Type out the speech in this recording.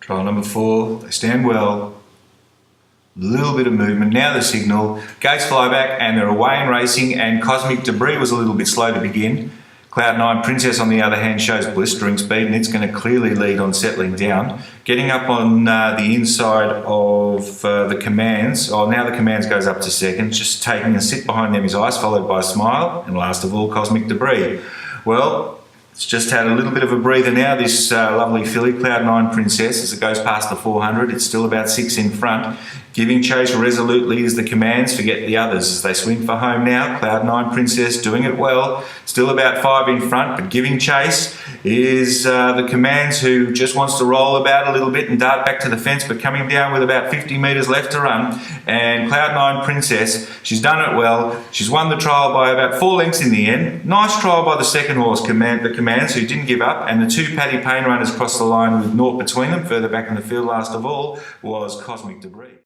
Trial number 4, they stand well. Little bit of movement, now the signal, gates fly back and they're away and racing, and Cosmic Debris was a little bit slow to begin. Cloud9 Princess on the other hand shows blistering speed, and it's going to clearly lead on settling down. Getting up on the inside of the Commands, now the Commands goes up to second, just taking a sit behind them is Ice, followed by Smile, and last of all Cosmic Debris. Well, it's just had a little bit of a breather now, this lovely filly, Cloud9 Princess, as it goes past the 400. It's still about 6 in front. Giving chase resolutely as the Commands, forget the others as they swing for home now. Cloud9 Princess doing it well, still about 5 in front, but giving chase is the Commands, who just wants to roll about a little bit and dart back to the fence, but coming down with about 50 metres left to run. And Cloud9 Princess, she's done it well. She's won the trial by about 4 lengths in the end. Nice trial by the second horse, the Commands, who didn't give up, and the 2 Paddy Payne runners crossed the line with naught between them. Further back in the field, last of all, was Cosmic Debris.